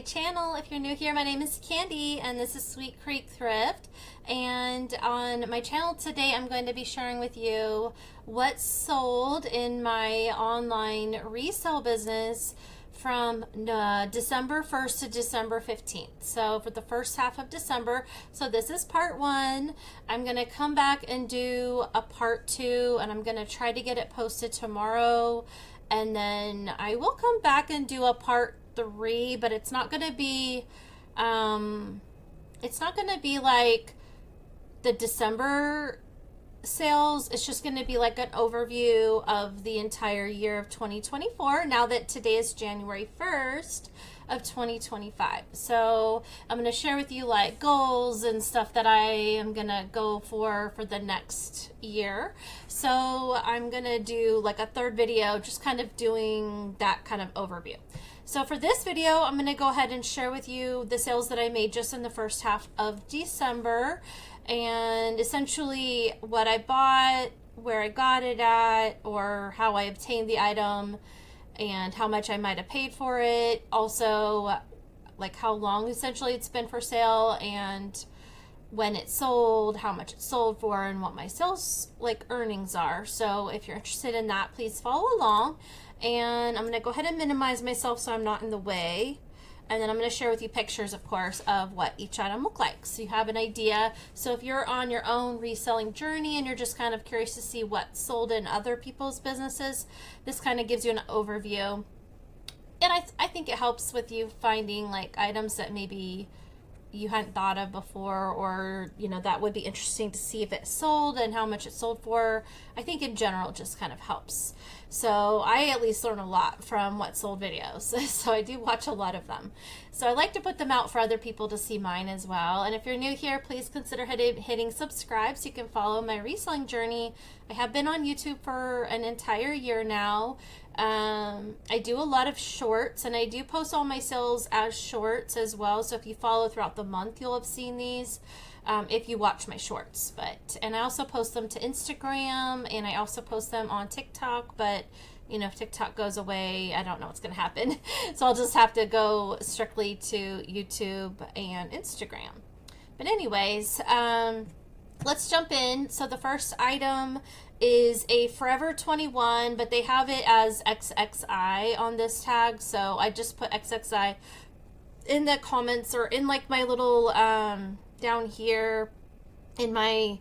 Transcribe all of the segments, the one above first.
my channel. If you're new here, my name is Candi and this is Sweet Creek Thrift. And on my channel today, I'm going to be sharing with you what's sold in my online resale business from December 1st to December 15th. So for the first half of December. So this is part one. I'm going to come back and do a part two, and I'm going to try to get it posted tomorrow. And then I will come back and do a part three, but it's not going to be like the December sales. It's just going to be like an overview of the entire year of 2024 now that today is January 1st of 2025. So I'm going to share with you like goals and stuff that I am going to go for the next year. So I'm going to do like a third video just kind of doing that kind of overview. So for this video, I'm going to go ahead and share with you the sales that I made just in the first half of December, and essentially what I bought, where I got it at, or how I obtained the item, and how much I might have paid for it. Also, like how long essentially it's been for sale, and when it sold, how much it sold for, and what my sales like earnings are. So if you're interested in that, please follow along. And I'm going to go ahead and minimize myself so I'm not in the way. And then I'm going to share with you pictures, of course, of what each item look like, so you have an idea. So if you're on your own reselling journey and you're just kind of curious to see what sold in other people's businesses, this kind of gives you an overview. And I think it helps with you finding like items that maybe you hadn't thought of before, or you know, that would be interesting to see if it sold and how much it sold for. I think in general it just kind of helps. So I at least learn a lot from what sold videos. So I do watch a lot of them. So I like to put them out for other people to see mine as well. And if you're new here, please consider hitting subscribe so you can follow my reselling journey. I have been on YouTube for an entire year now. I do a lot of shorts, and I do post all my sales as shorts as well. So if you follow throughout the month, you'll have seen these. If you watch my shorts, and I also post them to Instagram, and I also post them on TikTok, but you know, if TikTok goes away, I don't know what's going to happen. So I'll just have to go strictly to YouTube and Instagram. But anyways, let's jump in. So the first item is a Forever 21, but they have it as XXI on this tag. So I just put XXI in the comments, or in like my little, down here in my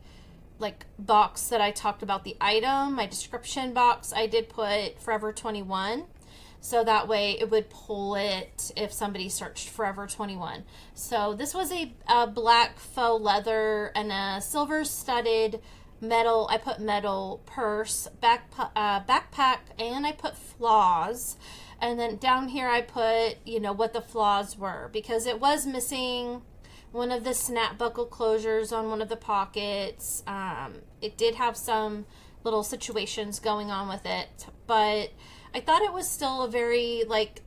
like box that I talked about the item, my description box, I did put Forever 21. So that way it would pull it if somebody searched Forever 21. So this was a black faux leather and a silver studded metal, I put metal purse, backpack, and I put flaws. And then down here I put, you know, what the flaws were, because it was missing one of the snap buckle closures on one of the pockets. It did have some little situations going on with it, but I thought it was still a very, like,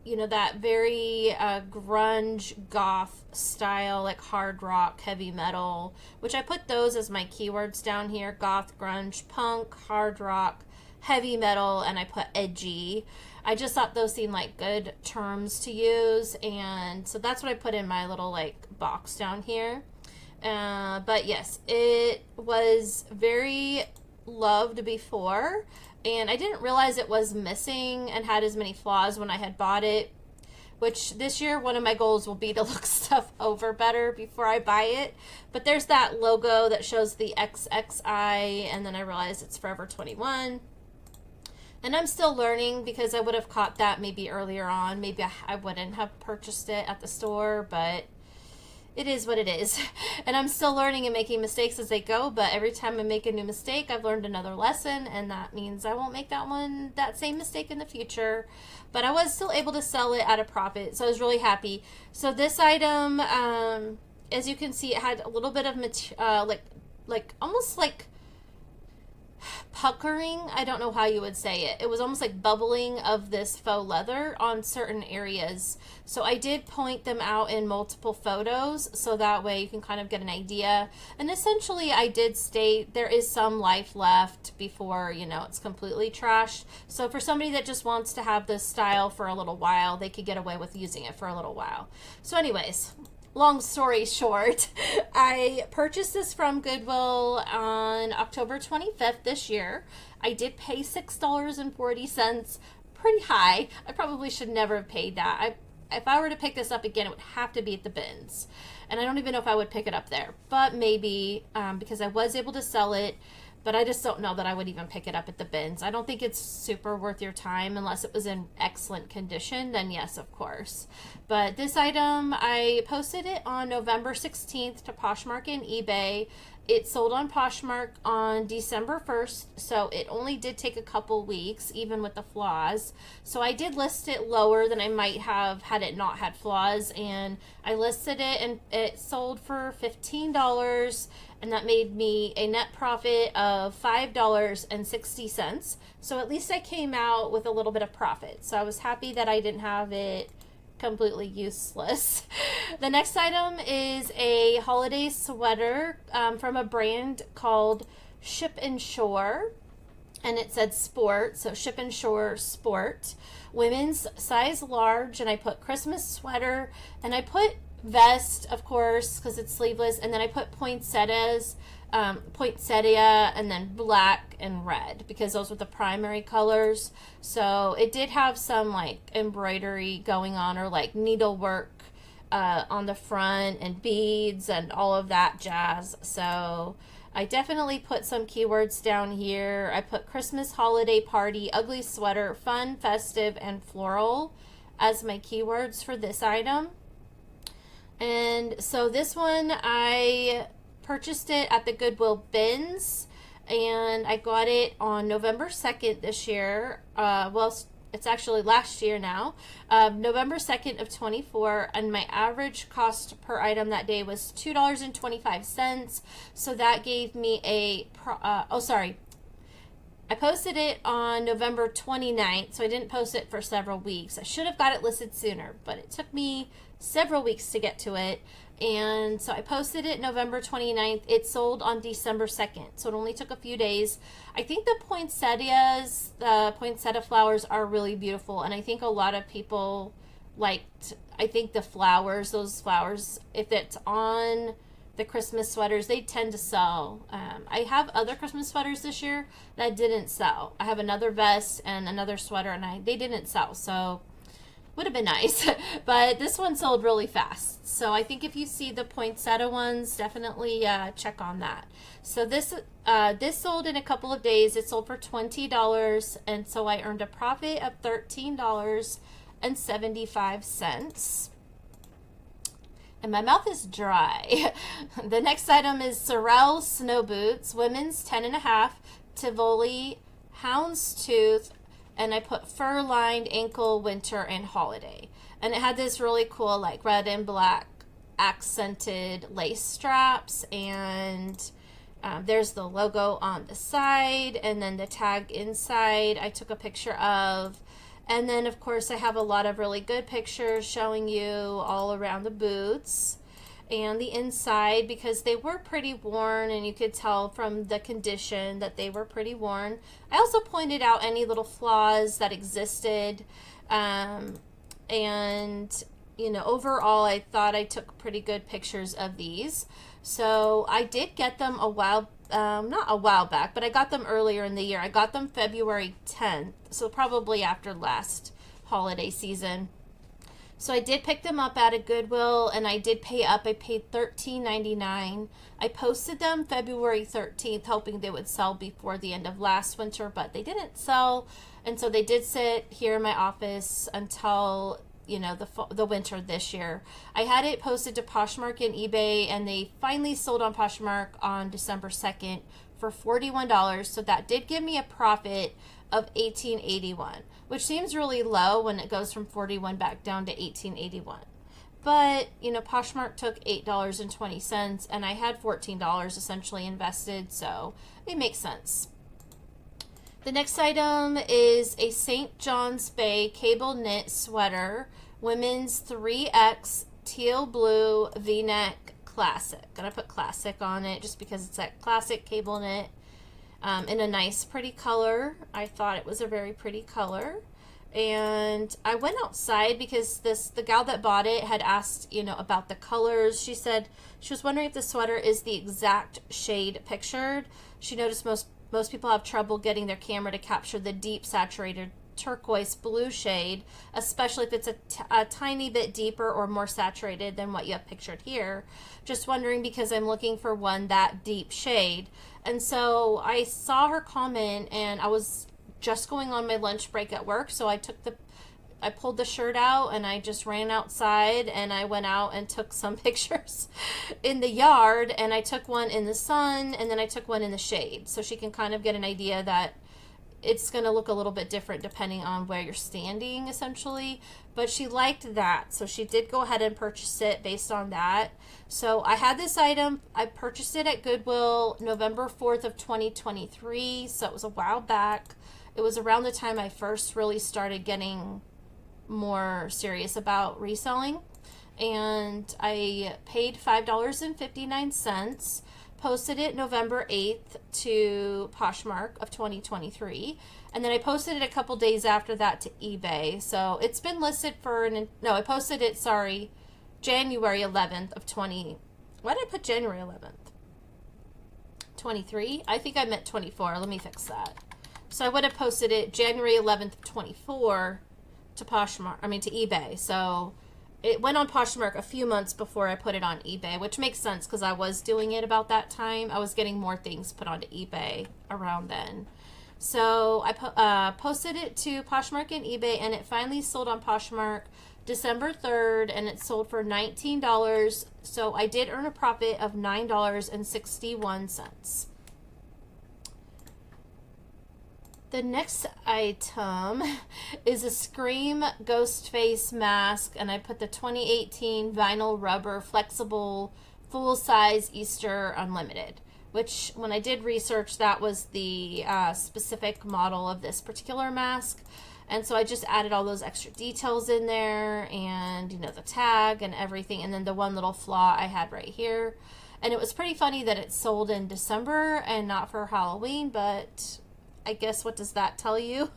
you know, that very grunge goth style, like hard rock, heavy metal, which I put those as my keywords down here: goth, grunge, punk, hard rock, heavy metal, and I put edgy. I just thought those seemed like good terms to use, and so that's what I put in my little like box down here. But yes, it was very loved before, and I didn't realize it was missing and had as many flaws when I had bought it, which this year one of my goals will be to look stuff over better before I buy it. But there's that logo that shows the XXI, and then I realized it's Forever 21. And I'm still learning, because I would have caught that maybe earlier on. Maybe I wouldn't have purchased it at the store, but it is what it is. And I'm still learning and making mistakes as they go, but every time I make a new mistake, I've learned another lesson, and that means I won't make that same mistake in the future. But I was still able to sell it at a profit, so I was really happy. So this item, as you can see, it had a little bit of like almost like puckering, I don't know how you would say it. It was almost like bubbling of this faux leather on certain areas. So I did point them out in multiple photos so that way you can kind of get an idea. And essentially I did state there is some life left before, you know, it's completely trashed. So for somebody that just wants to have this style for a little while, they could get away with using it for a little while. So anyways, long story short, I purchased this from Goodwill on October 25th this year. I did pay $6.40, pretty high. I probably should never have paid that. If I were to pick this up again, it would have to be at the bins. And I don't even know if I would pick it up there, but maybe because I was able to sell it. But I just don't know that I would even pick it up at the bins. I don't think it's super worth your time unless it was in excellent condition. Then yes, of course. But this item, I posted it on November 16th to Poshmark and eBay. It sold on Poshmark on December 1st, so it only did take a couple weeks, even with the flaws. So I did list it lower than I might have had it not had flaws, and I listed it and it sold for $15, and that made me a net profit of $5.60. So at least I came out with a little bit of profit. So I was happy that I didn't have it completely useless. The next item is a holiday sweater from a brand called Ship and Shore, and it said sport, so Ship and Shore Sport, women's size large, and I put Christmas sweater, and I put vest, of course, because it's sleeveless, and then I put poinsettias, poinsettia, and then black and red, because those were the primary colors. So it did have some like embroidery going on, or like needlework on the front, and beads and all of that jazz. So I definitely put some keywords down here. I put Christmas, holiday party, ugly sweater, fun, festive, and floral as my keywords for this item. And so this one, I purchased it at the Goodwill bins, and I got it on November 2nd this year. Well, it's actually last year now, November 2nd of 24, and my average cost per item that day was $2.25. So that gave me a, I posted it on November 29th, so I didn't post it for several weeks. I should have got it listed sooner, but it took me several weeks to get to it. And so I posted it November 29th. It sold on December 2nd, so it only took a few days. I think the poinsettias, the poinsettia flowers are really beautiful, and I think a lot of people liked, I think the flowers, those flowers, if it's on the Christmas sweaters, they tend to sell. I have other Christmas sweaters this year that didn't sell. I have another vest and another sweater, and they didn't sell, so would have been nice. But this one sold really fast. So I think if you see the poinsettia ones, definitely check on that. So this sold in a couple of days. It sold for $20, and so I earned a profit of $13.75. And my mouth is dry. The next item is Sorel Snow Boots, women's 10.5, Tivoli, Houndstooth, and I put fur-lined ankle, winter, and holiday. And it had this really cool like red and black accented lace straps, and there's the logo on the side, and then the tag inside I took a picture of. And then of course I have a lot of really good pictures showing you all around the boots and the inside, because they were pretty worn, and you could tell from the condition that they were pretty worn. I also pointed out any little flaws that existed, and you know, overall I thought I took pretty good pictures of these. So I did get them a while, not a while back, but I got them earlier in the year. I got them February 10th, so probably after last holiday season. So I did pick them up at a Goodwill, and I did pay up. I paid $13.99. I posted them February 13th, hoping they would sell before the end of last winter, but they didn't sell, and so they did sit here in my office until, you know, the winter this year. I had it posted to Poshmark and eBay, and they finally sold on Poshmark on December 2nd for $41. So that did give me a profit of $18.81, which seems really low when it goes from 41 back down to $18.81. But, you know, Poshmark took $8.20, and I had $14 essentially invested, so it makes sense. The next item is a St. John's Bay cable knit sweater, women's 3X teal blue V-neck classic. Gonna put classic on it just because it's that classic cable knit in a nice pretty color. I thought it was a very pretty color. And I went outside because the gal that bought it had asked, about the colors. She said she was wondering if the sweater is the exact shade pictured. She noticed most people have trouble getting their camera to capture the deep saturated turquoise blue shade, especially if it's a tiny bit deeper or more saturated than what you have pictured here. Just wondering because I'm looking for one that deep shade. And so I saw her comment, and I was just going on my lunch break at work, so I pulled the shirt out and I just ran outside, and I went out and took some pictures in the yard, and I took one in the sun and then I took one in the shade, so she can kind of get an idea that it's going to look a little bit different depending on where you're standing, essentially. But she liked that, so she did go ahead and purchase it based on that. So I had this item. I purchased it at Goodwill November 4th of 2023, so it was a while back. It was around the time I first really started getting more serious about reselling, and I paid $5.59, posted it November 8th to Poshmark of 2023, and then I posted it a couple days after that to eBay. So it's been listed for I posted it, January 11th of 20. Why did I put January 11th? 23? I think I meant 24. Let me fix that. So I would have posted it January 11th of 24 to eBay. So it went on Poshmark a few months before I put it on eBay, which makes sense because I was doing it about that time. I was getting more things put onto eBay around then. So I posted it to Poshmark and eBay, and it finally sold on Poshmark December 3rd, and it sold for $19. So I did earn a profit of $9.61. The next item is a Scream Ghost Face mask, and I put the 2018 vinyl rubber flexible full-size Easter Unlimited, which when I did research, that was the specific model of this particular mask. And so I just added all those extra details in there, and the tag and everything, and then the one little flaw I had right here. And it was pretty funny that it sold in December and not for Halloween, but I guess what does that tell you?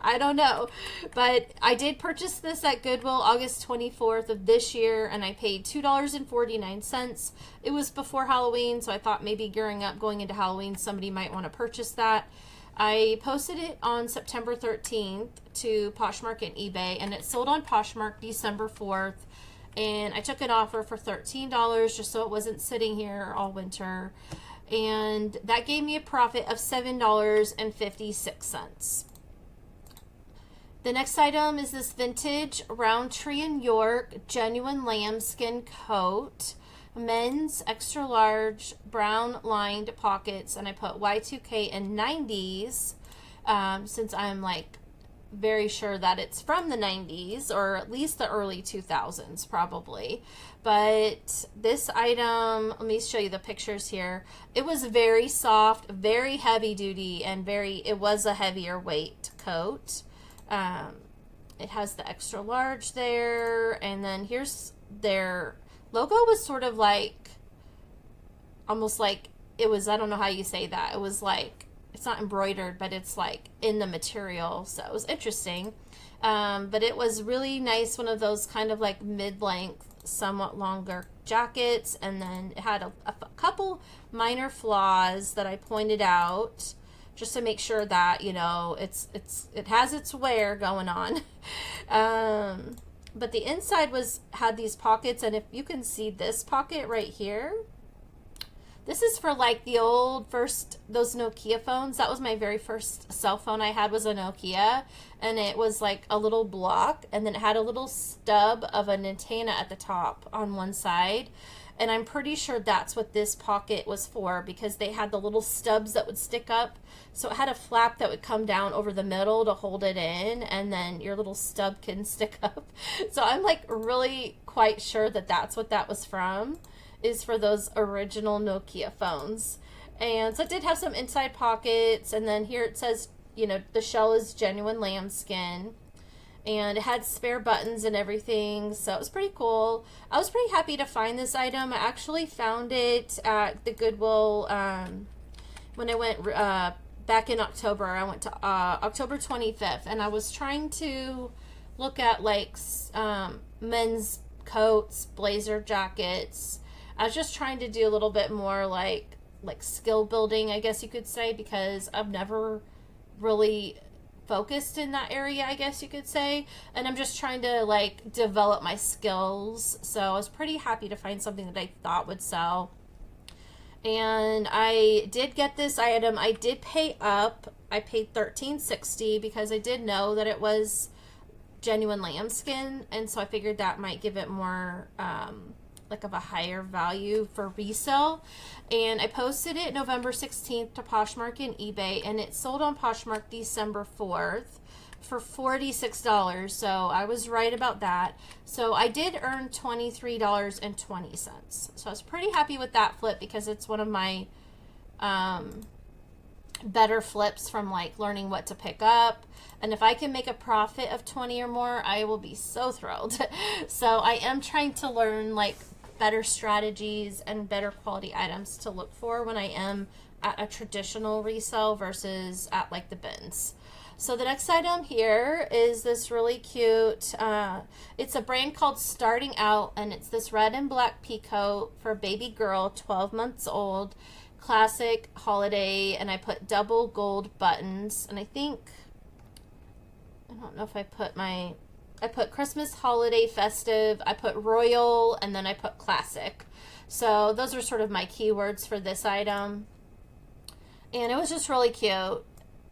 I don't know. But I did purchase this at Goodwill August 24th of this year, and I paid $2.49. It was before Halloween, so I thought maybe gearing up going into Halloween, somebody might want to purchase that. I posted it on September 13th to Poshmark and eBay, and it sold on Poshmark December 4th. And I took an offer for $13 just so it wasn't sitting here all winter. And that gave me a profit of $7.56. The next item is this vintage Roundtree & York genuine lambskin coat, men's extra large brown lined pockets, and I put Y2K and 90s since I'm very sure that it's from the 90s or at least the early 2000s probably. But this item, let me show you the pictures here. It was very soft, very heavy duty, and it was a heavier weight coat. It has the extra large there, and then here's their logo. Was sort of almost like it was, I don't know how you say that. It was it's not embroidered, but it's in the material, so it was interesting. But it was really nice, one of those kind of mid-length, somewhat longer jackets, and then it had a couple minor flaws that I pointed out just to make sure that it has its wear going on. But the inside had these pockets, and if you can see this pocket right here, this is for the old those Nokia phones. That was my very first cell phone I had, was a Nokia, and it was a little block, and then it had a little stub of an antenna at the top on one side. And I'm pretty sure that's what this pocket was for, because they had the little stubs that would stick up. So it had a flap that would come down over the middle to hold it in, and then your little stub can stick up. So I'm really quite sure that that's what that was from, is for those original Nokia phones. And so it did have some inside pockets, and then here it says, you know, the shell is genuine lambskin, and it had spare buttons and everything, so it was pretty cool. I was pretty happy to find this item. I actually found it at the Goodwill when I went back in October. I went to October 25th, and I was trying to look at like men's coats, blazer jackets. I was just trying to do a little bit more like skill building, I guess you could say, because I've never really focused in that area, I guess you could say, and I'm just trying to like develop my skills. So I was pretty happy to find something that I thought would sell. And I did get this item. I did pay up. I paid $13.60 because I did know that it was genuine lambskin, and so I figured that might give it more like of a higher value for resale. And I posted it November 16th to Poshmark and eBay, and it sold on Poshmark December 4th for $46. So I was right about that. So I did earn $23.20. So I was pretty happy with that flip because it's one of my better flips from like learning what to pick up. And if I can make a profit of 20 or more, I will be so thrilled. So I am trying to learn like better strategies and better quality items to look for when I am at a traditional resale versus at like the bins. So the next item here is this really cute, it's a brand called Starting Out, and it's this red and black peacoat for baby girl, 12 months old, classic holiday, and I put double gold buttons, and I don't know if I put Christmas, holiday, festive, I put royal, and then I put classic. So those are sort of my keywords for this item. And it was just really cute.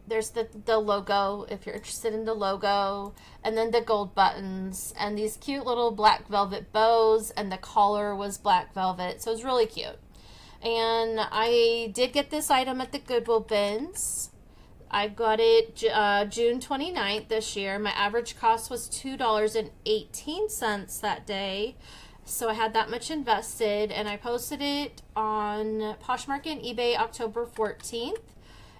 There's the logo, if you're interested in the logo, and then the gold buttons, and these cute little black velvet bows, and the collar was black velvet. So it was really cute. And I did get this item at the Goodwill bins. I got it June 29th this year. My average cost was $2.18 that day. So I had that much invested, and I posted it on Poshmark and eBay October 14th.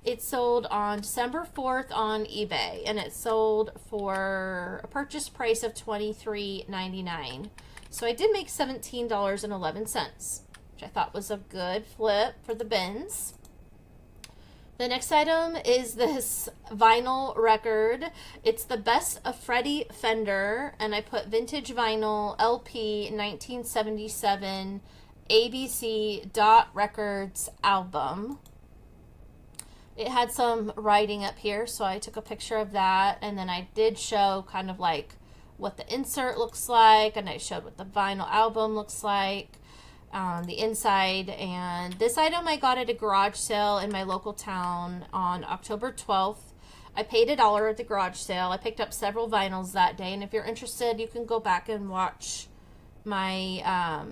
It sold on December 4th on eBay, and it sold for a purchase price of $23.99. So I did make $17.11, which I thought was a good flip for the bins. The next item is this vinyl record. It's the Best of Freddie Fender, and I put vintage vinyl LP 1977 ABC Dot Records album. It had some writing up here, so I took a picture of that, and then I did show kind of like what the insert looks like, and I showed what the vinyl album looks like on the inside. And this item I got at a garage sale in my local town on October 12th. I paid $1 at the garage sale. I picked up several vinyls that day, and if you're interested, you can go back and watch my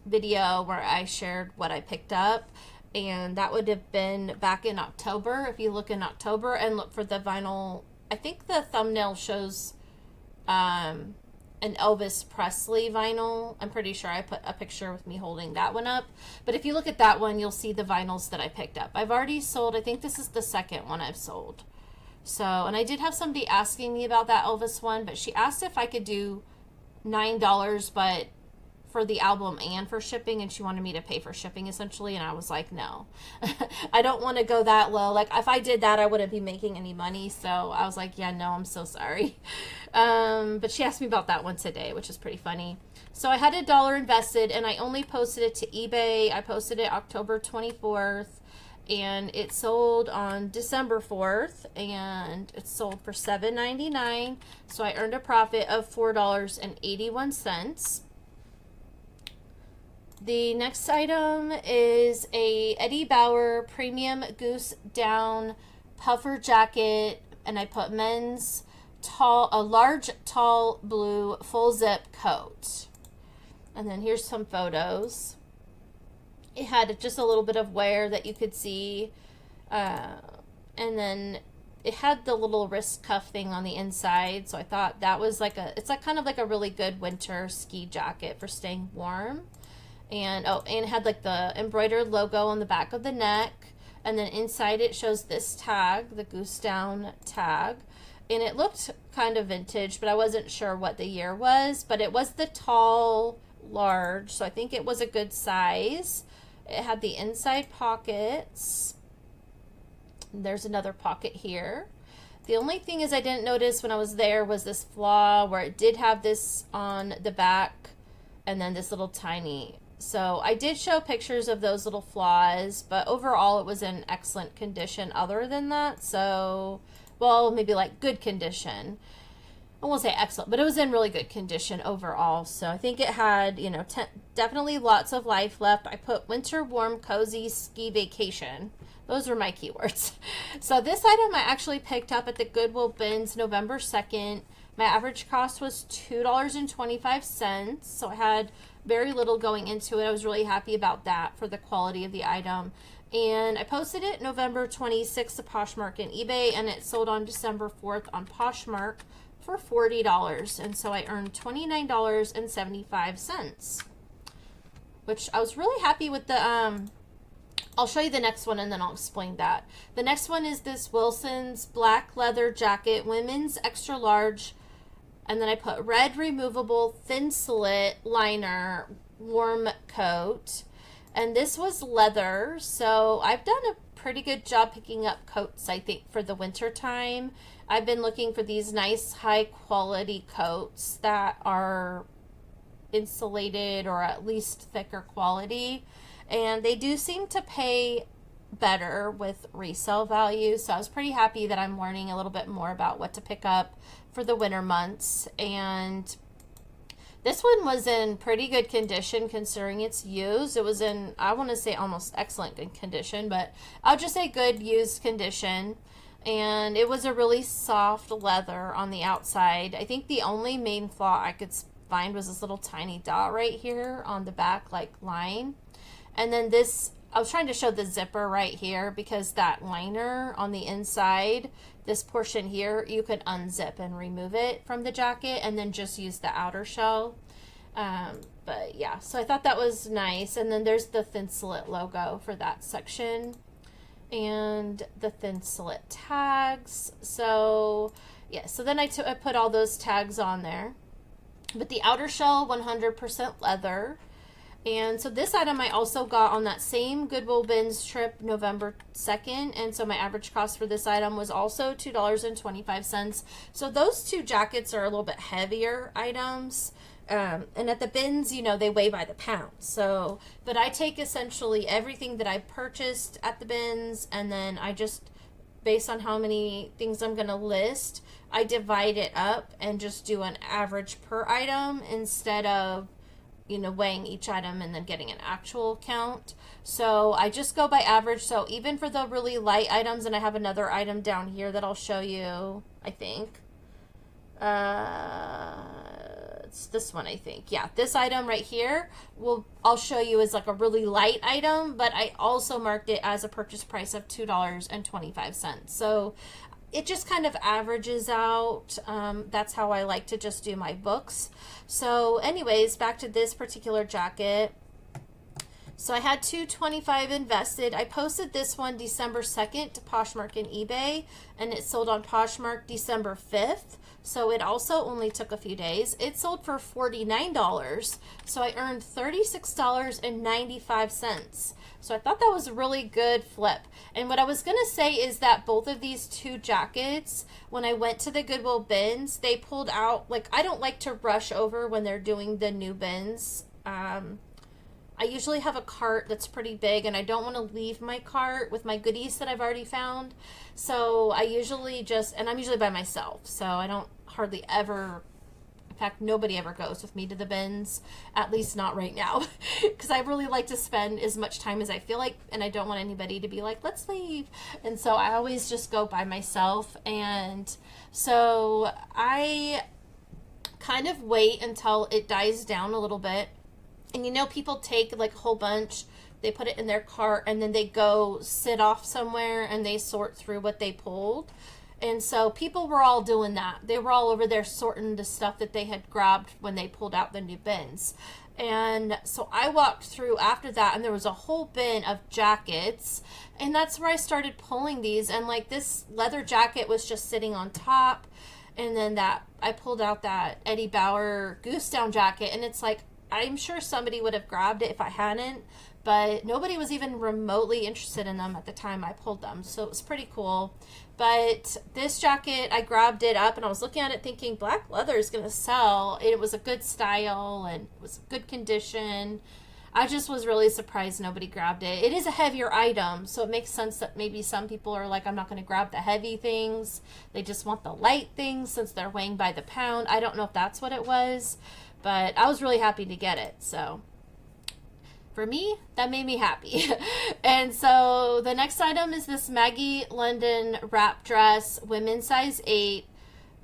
video where I shared what I picked up, and that would have been back in October. If you look in October and look for the vinyl, I think the thumbnail shows an Elvis Presley vinyl. I'm pretty sure I put a picture with me holding that one up. But if you look at that one, you'll see the vinyls that I picked up. I've already sold, I think this is the second one I've sold. So, and I did have somebody asking me about that Elvis one, but she asked if I could do $9, but for the album and for shipping, and she wanted me to pay for shipping essentially, and I was like, no. I don't want to go that low. Like, if I did that, I wouldn't be making any money. So I was like, yeah, no, I'm so sorry. But she asked me about that one today, which is pretty funny. So I had $1 invested, and I only posted it to eBay. I posted it October 24th, and it sold on December 4th, and it sold for $7.99. So I earned a profit of $4.81. The next item is a Eddie Bauer Premium Goose Down Puffer Jacket, and I put men's a large tall blue full zip coat. And then here's some photos. It had just a little bit of wear that you could see, and then it had the little wrist cuff thing on the inside. So I thought that was like it's like kind of like a really good winter ski jacket for staying warm. And oh, and it had like the embroidered logo on the back of the neck, and then inside it shows this tag, the goose down tag, and it looked kind of vintage, but I wasn't sure what the year was, but it was the tall large, so I think it was a good size. It had the inside pockets. There's another pocket here. The only thing is I didn't notice when I was there was this flaw where it did have this on the back and then this little tiny. So I did show pictures of those little flaws, but overall it was in excellent condition other than that. So, well, maybe like good condition. I won't say excellent, but it was in really good condition overall. So I think it had, you know, definitely lots of life left. I put winter warm, cozy, ski vacation. Those were my keywords. So this item I actually picked up at the Goodwill bins November 2nd. My average cost was $2.25. So I had very little going into it. I was really happy about that for the quality of the item. And I posted it November 26th to Poshmark and eBay, and it sold on December 4th on Poshmark for $40. And so I earned $29.75, which I was really happy with the, I'll show you the next one and then I'll explain that. The next one is this Wilson's black leather jacket, women's extra large, and then I put red removable thin slit liner warm coat. And this was leather, so I've done a pretty good job picking up coats, I think, for the winter time. I've been looking for these nice high quality coats that are insulated or at least thicker quality. And they do seem to pay better with resale value. So I was pretty happy that I'm learning a little bit more about what to pick up for the winter months. And this one was in pretty good condition considering it's used. It was in, I want to say almost excellent good condition, but I'll just say good used condition. And it was a really soft leather on the outside. I think the only main flaw I could find was this little tiny dot right here on the back, like line. And then this, I was trying to show the zipper right here because that liner on the inside, this portion here, you could unzip and remove it from the jacket and then just use the outer shell. But yeah, so I thought that was nice. And then there's the thin slit logo for that section and the thin slit tags. So yeah, so then I put all those tags on there. But the outer shell, 100% leather. And so this item I also got on that same Goodwill bins trip November 2nd. And so my average cost for this item was also $2.25. So those two jackets are a little bit heavier items. And at the bins, you know, they weigh by the pound. So, but I take essentially everything that I purchased at the bins, and then I just, based on how many things I'm going to list, I divide it up and just do an average per item instead of, you know, weighing each item and then getting an actual count. So I just go by average. So even for the really light items, and I have another item down here that I'll show you, I think. It's this one, I think. Yeah, this item right here, I'll show you as like a really light item, but I also marked it as a purchase price of $2.25. So it just kind of averages out. That's how I like to just do my books. So anyways, back to this particular jacket. So I had $2.25 invested. I posted this one December 2nd to Poshmark and eBay, and it sold on Poshmark December 5th. So it also only took a few days. It sold for $49. So I earned $36.95. So I thought that was a really good flip. And what I was going to say is that both of these two jackets, when I went to the Goodwill bins, they pulled out, like, I don't like to rush over when they're doing the new bins. I usually have a cart that's pretty big, and I don't want to leave my cart with my goodies that I've already found. So I usually just, and I'm usually by myself, so I don't hardly ever, in fact, nobody ever goes with me to the bins, at least not right now, because I really like to spend as much time as I feel like, and I don't want anybody to be like, let's leave. And so I always just go by myself. And so I kind of wait until it dies down a little bit. And you know, people take like a whole bunch, they put it in their cart, and then they go sit off somewhere and they sort through what they pulled. And so people were all doing that. They were all over there sorting the stuff that they had grabbed when they pulled out the new bins. And so I walked through after that, and there was a whole bin of jackets, and that's where I started pulling these. And like this leather jacket was just sitting on top, and then that I pulled out that Eddie Bauer goose down jacket, and it's like, I'm sure somebody would have grabbed it if I hadn't, but nobody was even remotely interested in them at the time I pulled them. So it was pretty cool. But this jacket, I grabbed it up and I was looking at it thinking black leather is going to sell. It was a good style and it was good condition. I just was really surprised nobody grabbed it. It is a heavier item, so it makes sense that maybe some people are like, I'm not going to grab the heavy things. They just want the light things since they're weighing by the pound. I don't know if that's what it was, but I was really happy to get it. So for me, that made me happy. And so the next item is this Maggie London wrap dress, women's size 8,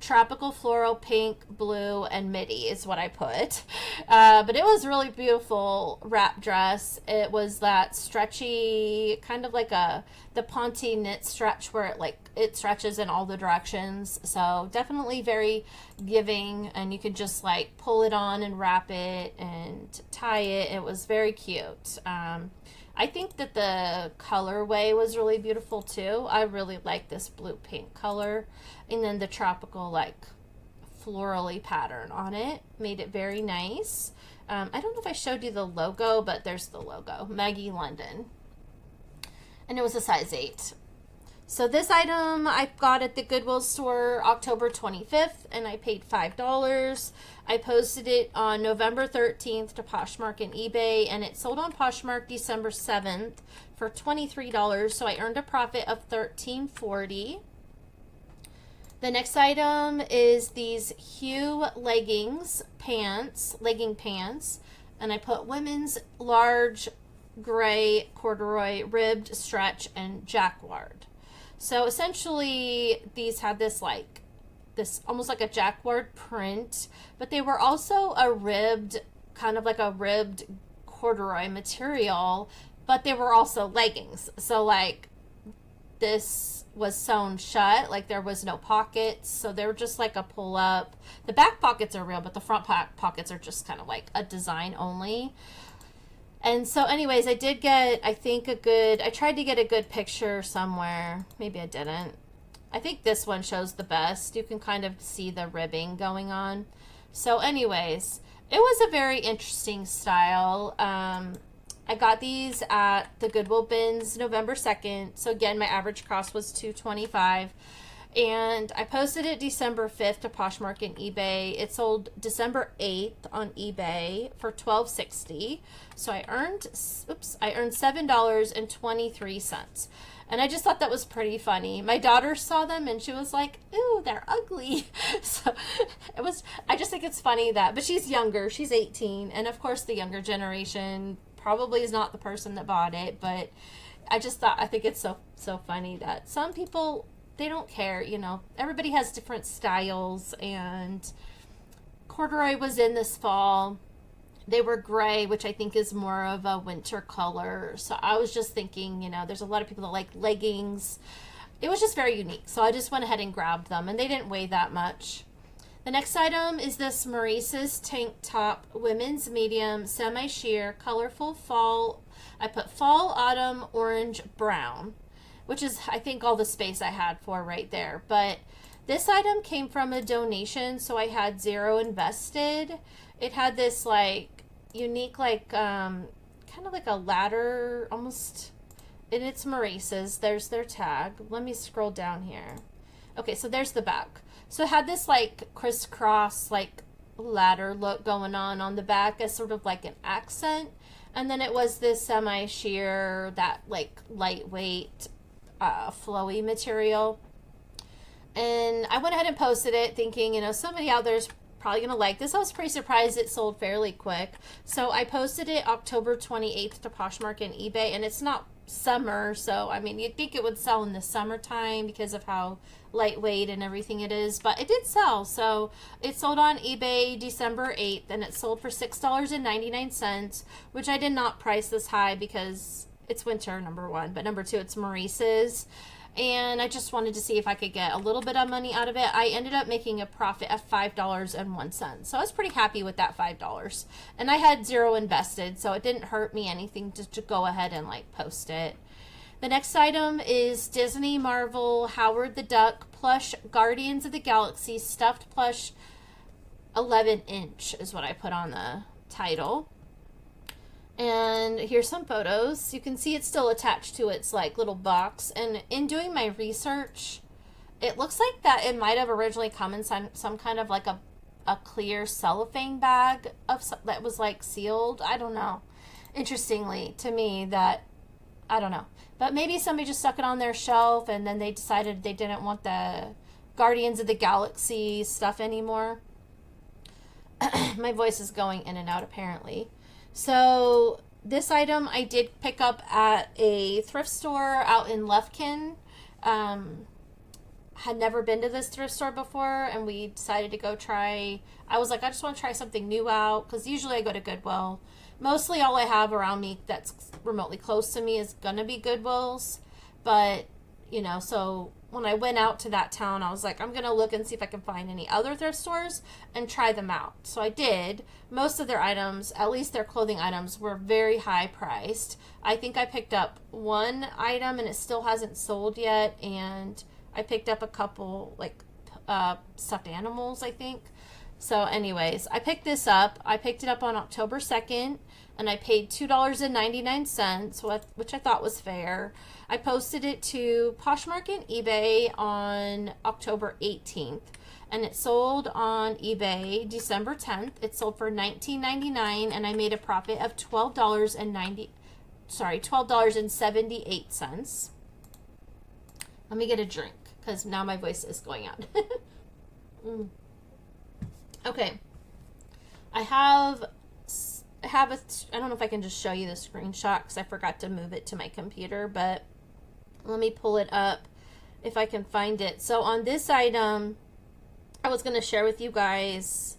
tropical floral pink, blue, and midi is what I put. But it was really beautiful wrap dress. It was that stretchy, kind of like the Ponte knit stretch where it stretches in all the directions. So definitely very giving, and you could just like pull it on and wrap it and tie it. It was very cute. I think that the colorway was really beautiful too. I really like this blue pink color, and then the tropical like florally pattern on it made it very nice. I don't know if I showed you the logo, but there's the logo, Maggie London, and it was a size 8. So this item I got at the Goodwill store October 25th, and I paid $5. I posted it on November 13th to Poshmark and eBay, and it sold on Poshmark December 7th for $23, so I earned a profit of $13.40. The next item is these Hue legging pants, and I put women's large gray corduroy ribbed stretch and jacquard. So essentially these had this almost like a jacquard print, but they were also a ribbed, kind of like a ribbed corduroy material, but they were also leggings. So like this was sewn shut, like there was no pockets, so they were just like a pull up. The back pockets are real, but the front pockets are just kind of like a design only. And so anyways, I did get, I think I tried to get a good picture somewhere. Maybe I didn't. I think this one shows the best. You can kind of see the ribbing going on. So anyways, it was a very interesting style. I got these at the Goodwill bins November 2nd. So again, my average cost was $225. And I posted it December 5th to Poshmark and eBay. It sold December 8th on eBay for $12.60. So I earned $7.23. And I just thought that was pretty funny. My daughter saw them and she was like, "Ooh, they're ugly." So I just think it's funny that, but she's younger, she's 18. And of course the younger generation probably is not the person that bought it, but I think it's so funny that some people, they don't care, you know. Everybody has different styles, and corduroy was in this fall. They were gray, which I think is more of a winter color. So I was just thinking, you know, there's a lot of people that like leggings. It was just very unique. So I just went ahead and grabbed them, and they didn't weigh that much. The next item is this Maurice's tank top, women's medium, semi-sheer, colorful fall. I put fall, autumn, orange, brown, which is, I think, all the space I had for right there. But this item came from a donation, so I had $0 invested. It had this, like, unique, like, kind of like a ladder, almost, and it's Maurice's. There's their tag. Let me scroll down here. Okay, so there's the back. So it had this, like, crisscross, like, ladder look going on the back as sort of like an accent. And then it was this semi-sheer, that, like, lightweight, flowy material. And I went ahead and posted it thinking, you know, somebody out there is probably gonna like this. I was pretty surprised it sold fairly quick. So I posted it October 28th to Poshmark and eBay, and it's not summer, so I mean, you'd think it would sell in the summertime because of how lightweight and everything it is, but it did sell. So it sold on eBay December 8th, and it sold for $6.99, which I did not price this high because it's winter, number one, but number two, it's Maurice's. and I just wanted to see if I could get a little bit of money out of it. I ended up making a profit of $5.01. So I was pretty happy with that $5. And I had zero invested, so it didn't hurt me anything to go ahead and like post it. The next item is Disney Marvel Howard the Duck plush Guardians of the Galaxy stuffed plush 11-inch is what I put on the title. And here's some photos. You can see it's still attached to its like little box. And in doing my research, it looks like that it might have originally come in some kind of like a clear cellophane bag that was like sealed. I don't know. Interestingly to me that, I don't know. But maybe somebody just stuck it on their shelf and then they decided they didn't want the Guardians of the Galaxy stuff anymore. My voice is going in and out apparently. So this item I did pick up at a thrift store out in Lufkin. Had never been to this thrift store before, and we decided to go try. I was like, I just want to try something new out, because usually I go to Goodwill. Mostly all I have around me that's remotely close to me is gonna be Goodwills. But, you know, so when I went out to that town, I was like, I'm gonna look and see if I can find any other thrift stores and try them out. So I did. Most of their items, at least their clothing items, were very high priced. I think I picked up one item and it still hasn't sold yet, and I picked up a couple like stuffed animals, I think. So anyways, I picked this up. I picked it up on October 2nd, and I paid $2.99, which I thought was fair. I posted it to Poshmark and eBay on October 18th, and it sold on eBay December 10th. It sold for $19.99, and I made a profit of $12.78. Let me get a drink, because now my voice is going out. Okay, I don't know if I can just show you the screenshot because I forgot to move it to my computer, but let me pull it up if I can find it. So on this item, I was going to share with you guys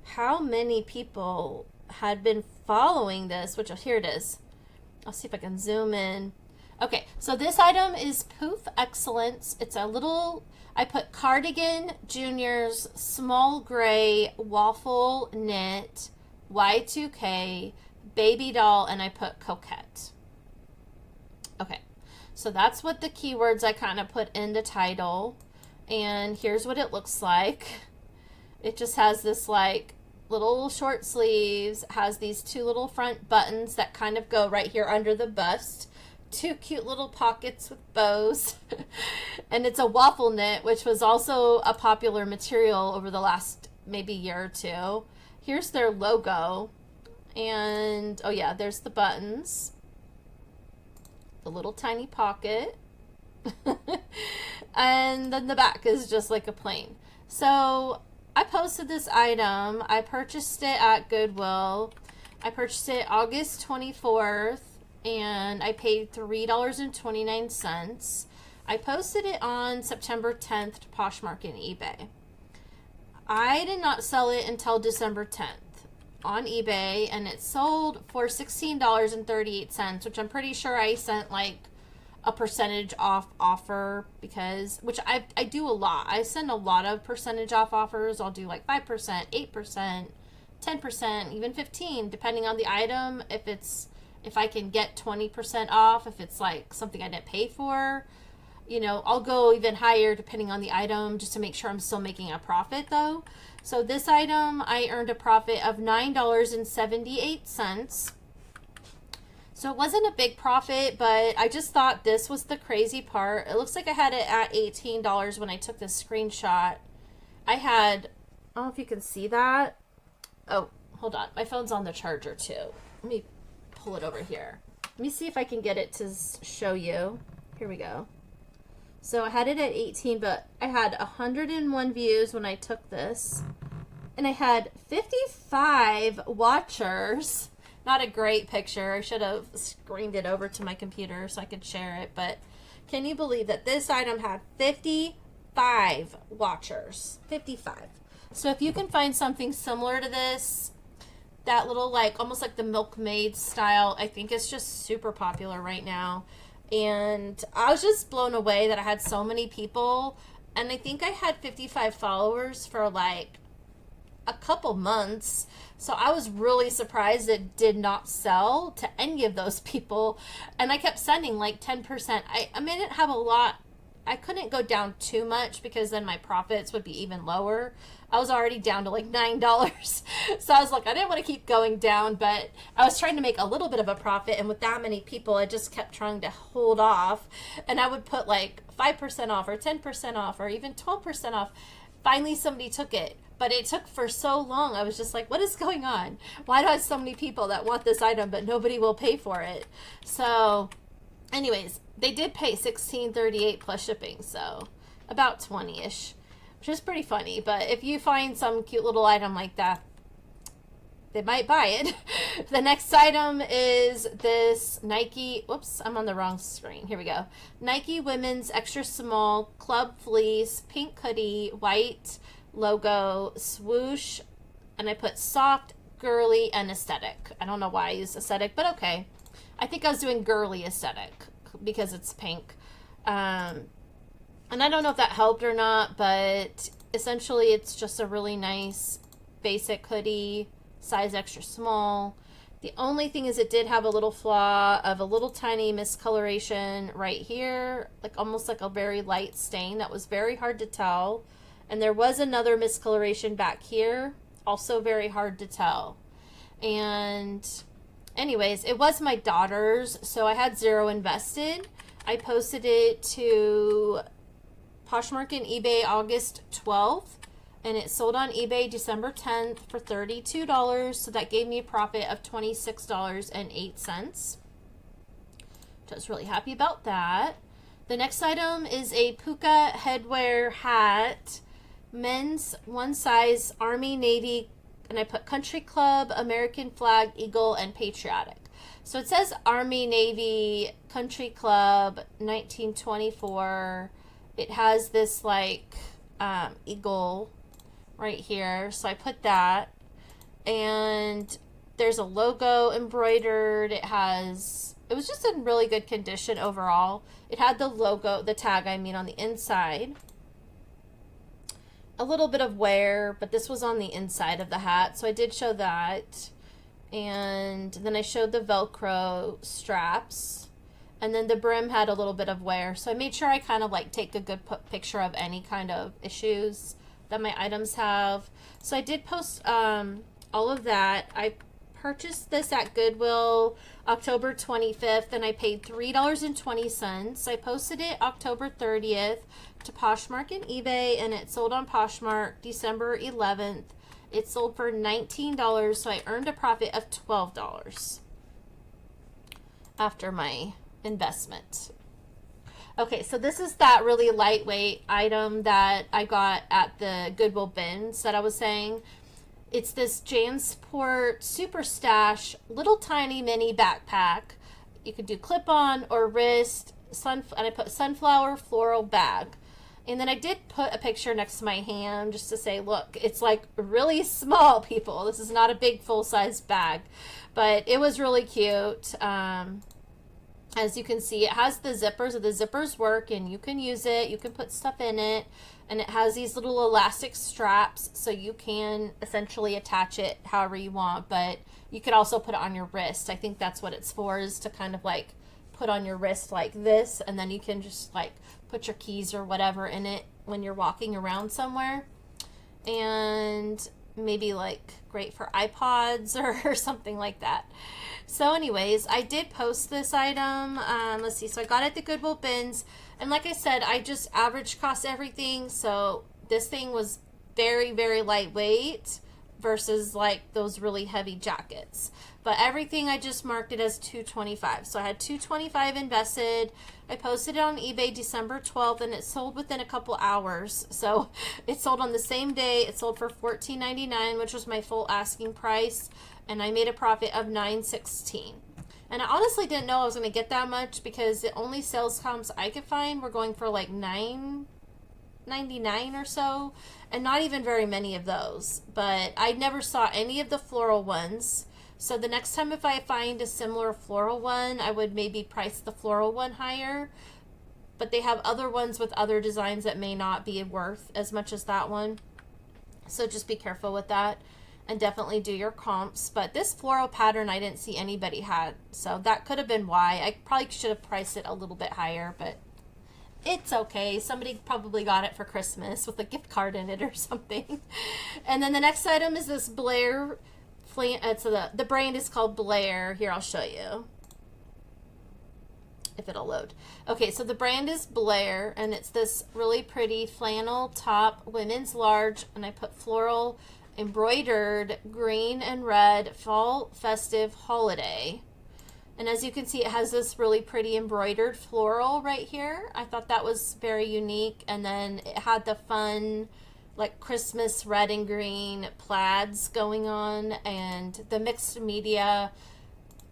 how many people had been following this, which, here it is. I'll see if I can zoom in. Okay, so this item is Poof Excellence. It's a little, I put Cardigan Juniors Small Gray Waffle Knit Y2K Baby Doll, and I put Coquette. Okay, so that's what the keywords I kind of put in the title, and here's what it looks like. It just has this like little short sleeves, has these two little front buttons that kind of go right here under the bust. Two cute little pockets with bows. And it's a waffle knit, which was also a popular material over the last maybe year or two. Here's their logo. And, oh yeah, there's the buttons. The little tiny pocket. And then the back is just like a plain. So I posted this item. I purchased it at Goodwill. I purchased it August 24th. And I paid $3.29. I posted it on September 10th to Poshmark and eBay. I did not sell it until December 10th on eBay, and it sold for $16.38, which I'm pretty sure I sent like a percentage off offer, because, which I do a lot. I send a lot of percentage off offers. I'll do like 5%, 8%, 10%, even 15%, depending on the item. If I can get 20% off, if it's like something I didn't pay for, you know, I'll go even higher depending on the item, just to make sure I'm still making a profit though. So this item, I earned a profit of $9.78. So it wasn't a big profit, but I just thought this was the crazy part. It looks like I had it at $18 when I took this screenshot. I don't know if you can see that. Oh, hold on. My phone's on the charger too. Let me pull it over here. Let me see if I can get it to show you. Here we go. So I had it at 18, but I had 101 views when I took this, and I had 55 watchers. Not a great picture. I should have screened it over to my computer so I could share it, but can you believe that this item had 55 watchers? 55. So if you can find something similar to this, that little like almost like the milkmaid style, I think it's just super popular right now. And I was just blown away that I had so many people. And I think I had 55 followers for like a couple months. So I was really surprised it did not sell to any of those people. And I kept sending like 10%. I mean, I didn't have a lot. I couldn't go down too much because then my profits would be even lower. I was already down to like $9. So I was like, I didn't want to keep going down, but I was trying to make a little bit of a profit. And with that many people, I just kept trying to hold off. And I would put like 5% off or 10% off or even 12% off. Finally, somebody took it. But it took for so long. I was just like, what is going on? Why do I have so many people that want this item, but nobody will pay for it? So anyways, they did pay $16.38 plus shipping. So about 20-ish, which is pretty funny. But if you find some cute little item like that, they might buy it. The next item is this Nike, whoops, I'm on the wrong screen. Here we go. Nike Women's Extra Small Club Fleece, pink hoodie, white logo, swoosh, and I put soft, girly, and aesthetic. I don't know why I used aesthetic, but okay. I think I was doing girly aesthetic because it's pink. And I don't know if that helped or not, but essentially it's just a really nice basic hoodie, size extra small. The only thing is it did have a little flaw of a little tiny miscoloration right here, like almost like a very light stain that was very hard to tell. And there was another miscoloration back here, also very hard to tell. And anyways, it was my daughter's, so I had zero invested. I posted it to Poshmark and eBay August 12th, and it sold on eBay December 10th for $32, so that gave me a profit of $26.08. I was really happy about that. The next item is a puka headwear hat, men's one size, Army, Navy, and I put country club, American flag, eagle, and patriotic. So it says Army, Navy, country club, 1924. It has this like eagle right here. So I put that. And there's a logo embroidered. It was just in really good condition overall. It had the logo, the tag, I mean, on the inside. A little bit of wear, but this was on the inside of the hat, so I did show that. And then I showed the Velcro straps, and then the brim had a little bit of wear, so I made sure I kind of like take a good picture of any kind of issues that my items have. So I did post all of that. I purchased this at Goodwill October 25th, and I paid $3.20. I posted it October 30th to Poshmark and eBay, and it sold on Poshmark December 11th. It sold for $19, so I earned a profit of $12 after my investment. Okay, so this is that really lightweight item that I got at the Goodwill bins that I was saying. It's this JanSport Super Stash little tiny mini backpack. You could do clip-on or wrist, and I put sunflower floral bag. And then I did put a picture next to my hand just to say, look, it's like really small, people. This is not a big full-size bag. But it was really cute. As you can see, it has the zippers. The zippers work, and you can use it. You can put stuff in it. And it has these little elastic straps, so you can essentially attach it however you want. But you could also put it on your wrist. I think that's what it's for, is to kind of like put on your wrist like this, and then you can just like put your keys or whatever in it when you're walking around somewhere. And maybe like great for iPods or something like that. So anyways, I did post this item. Let's see, so I got it at the Goodwill bins, and like I said, I just average cost everything. So this thing was very, very lightweight versus like those really heavy jackets. But everything I just marked it as $225. So I had $225 invested. I posted it on eBay December 12th, and it sold within a couple hours. So it sold on the same day. It sold for $14.99, which was my full asking price, and I made a profit of $9.16. And I honestly didn't know I was going to get that much, because the only sales comps I could find were going for like $9.99 or so, and not even very many of those. But I never saw any of the floral ones. So the next time if I find a similar floral one, I would maybe price the floral one higher. But they have other ones with other designs that may not be worth as much as that one. So just be careful with that. And definitely do your comps. But this floral pattern I didn't see anybody had, so that could have been why. I probably should have priced it a little bit higher, but it's okay. Somebody probably got it for Christmas with a gift card in it or something. And then the next item is this Blair. The brand is called Blair. Here, I'll show you if it'll load. Okay, so the brand is Blair, and it's this really pretty flannel top, women's large, and I put floral embroidered green and red fall festive holiday. And as you can see, it has this really pretty embroidered floral right here. I thought that was very unique. And then it had the fun like Christmas red and green plaids going on, and the mixed media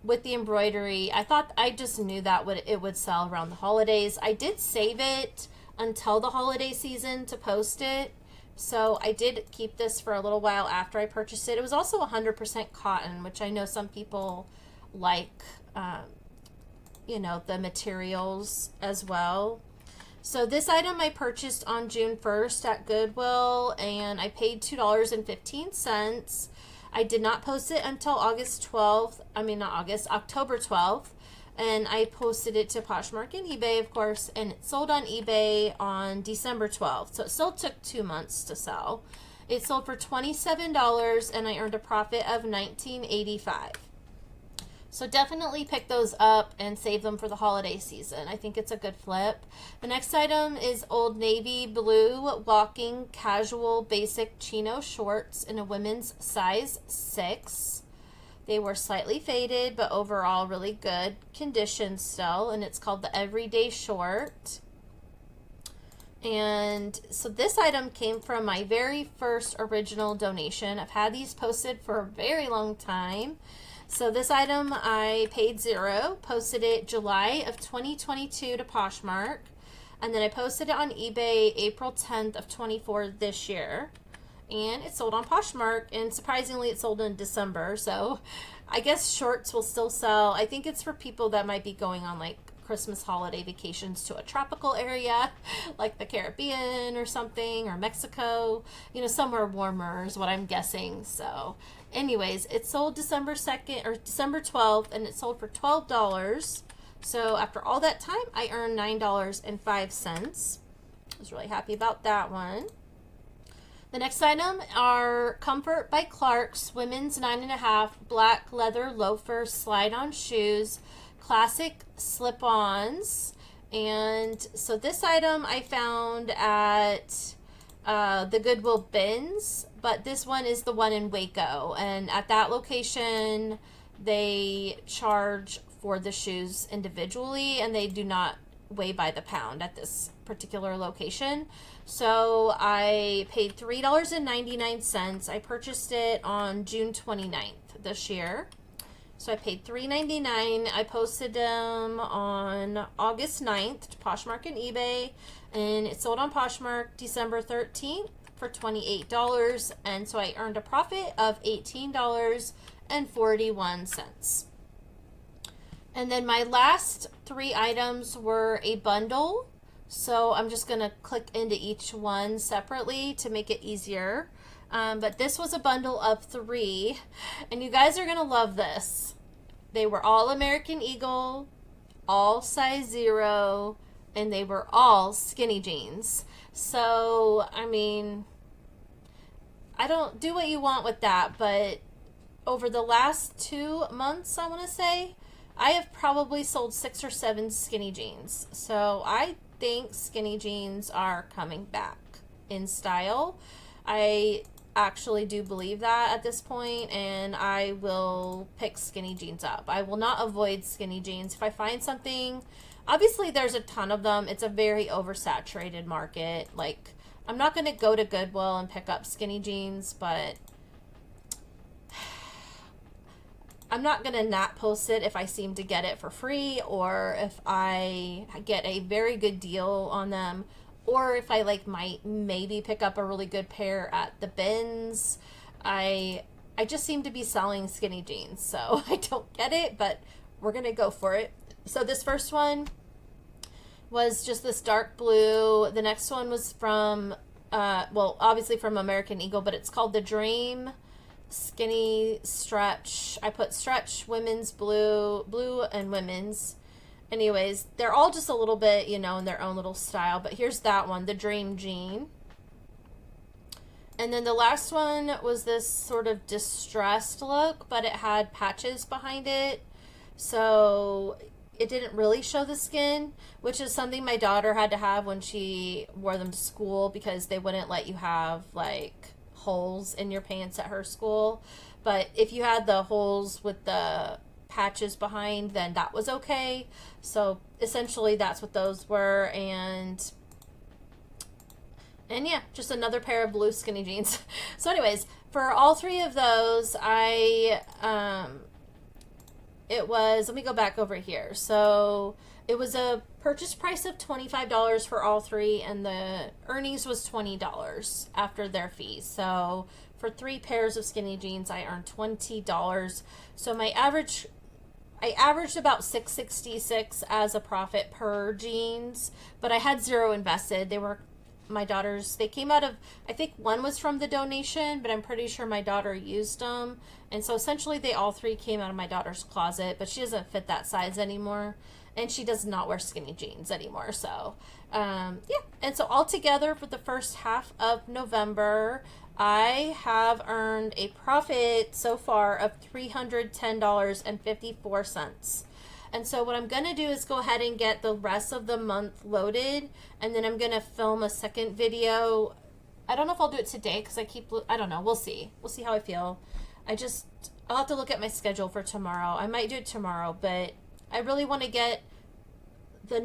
with the embroidery. I just knew that it would sell around the holidays. I did save it until the holiday season to post it. So I did keep this for a little while after I purchased it. It was also 100% cotton, which I know some people like, you know, the materials as well. So this item I purchased on June 1st at Goodwill, and I paid $2.15. I did not post it until October 12th. And I posted it to Poshmark and eBay, of course, and it sold on eBay on December 12th. So it still took 2 months to sell. It sold for $27, and I earned a profit of $19.85. So definitely pick those up and save them for the holiday season. I think it's a good flip. The next item is Old Navy blue walking casual basic chino shorts in a women's size 6. They were slightly faded, but overall really good condition still, and it's called the Everyday Short. And so this item came from my very first original donation. I've had these posted for a very long time. So this item I paid $0, posted it July of 2022 to Poshmark, and then I posted it on eBay April 10th of 24 this year. And it sold on Poshmark, and surprisingly it sold in December, so I guess shorts will still sell. I think it's for people that might be going on like Christmas holiday vacations to a tropical area like the Caribbean or something, or Mexico, you know, somewhere warmer is what I'm guessing. So anyways, it sold December 2nd or December 12th, and it sold for $12. So after all that time, I earned $9.05. I was really happy about that one. The next item are Comfort by Clark's women's 9.5 black leather loafer slide-on shoes, classic slip-ons. And so this item I found at the Goodwill bins, but this one is the one in Waco. And at that location, they charge for the shoes individually, and they do not weigh by the pound at this particular location. So I paid $3.99. I purchased it on June 29th this year. So I paid $3.99. I posted them on August 9th to Poshmark and eBay, and it sold on Poshmark December 13th for $28. And so I earned a profit of $18.41. And then my last 3 items were a bundle. So I'm just going to click into each one separately to make it easier. But this was a bundle of 3, and you guys are going to love this. They were all American Eagle, all size 0, and they were all skinny jeans. So, I mean, I don't do what you want with that, but over the last 2 months, I want to say, I have probably sold 6 or 7 skinny jeans. So I think skinny jeans are coming back in style. I actually do believe that at this point, and I will pick skinny jeans up. I will not avoid skinny jeans. If I find something, obviously there's a ton of them. It's a very oversaturated market. Like, I'm not going to go to Goodwill and pick up skinny jeans, but I'm not going to not post it if I seem to get it for free, or if I get a very good deal on them, or if I like might maybe pick up a really good pair at the bins. I I just seem to be selling skinny jeans, so I don't get it, but we're gonna go for it. So this first one was just this dark blue. The next one was from, well, obviously from American Eagle, but it's called the Dream Skinny Stretch. I put stretch, women's, blue and women's. Anyways, they're all just a little bit, you know, in their own little style. But here's that one, the Dream Jean. And then the last one was this sort of distressed look, but it had patches behind it. So it didn't really show the skin, which is something my daughter had to have when she wore them to school, because they wouldn't let you have like holes in your pants at her school. But if you had the holes with the patches behind, then that was okay. So essentially that's what those were. And yeah, just another pair of blue skinny jeans. So anyways, for all three of those, it was, let me go back over here. So it was a purchase price of $25 for all three, and the earnings was $20 after their fees. So for 3 pairs of skinny jeans, I earned $20. So I averaged about $6.66 as a profit per jeans, but I had 0 invested. They were my daughter's. They came out of, I think one was from the donation, but I'm pretty sure my daughter used them. And so essentially they all 3 came out of my daughter's closet, but she doesn't fit that size anymore. And she does not wear skinny jeans anymore. So, yeah. And so altogether for the first half of November, I have earned a profit so far of $310.54. And so what I'm going to do is go ahead and get the rest of the month loaded, and then I'm going to film a second video. I don't know if I'll do it today because I don't know. We'll see. We'll see how I feel. I'll have to look at my schedule for tomorrow. I might do it tomorrow, but I really want to get the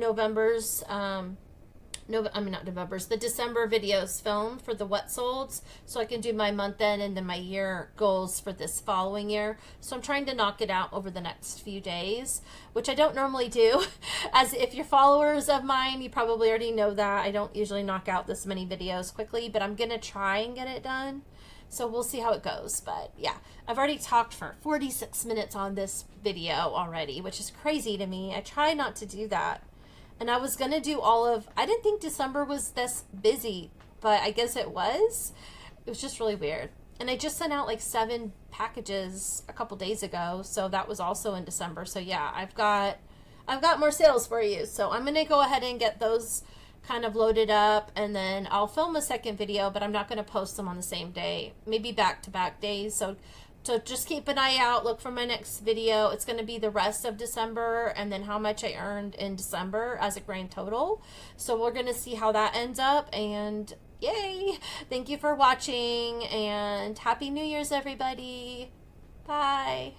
the December videos filmed for the what solds, so I can do my month end and then my year goals for this following year. So I'm trying to knock it out over the next few days, which I don't normally do. As if you're followers of mine, you probably already know that I don't usually knock out this many videos quickly, but I'm gonna try and get it done. So we'll see how it goes. But yeah, I've already talked for 46 minutes on this video already, which is crazy to me. I try not to do that. And I was going to do I didn't think December was this busy, but I guess it was. It was just really weird. And I just sent out like 7 packages a couple days ago, so that was also in December. So yeah, I've got more sales for you. So I'm going to go ahead and get those kind of loaded up, and then I'll film a second video, but I'm not going to post them on the same day. Maybe back-to-back days. So just keep an eye out. Look for my next video. It's going to be the rest of December and then how much I earned in December as a grand total. So we're going to see how that ends up. And yay! Thank you for watching, and Happy New Year's, everybody. Bye.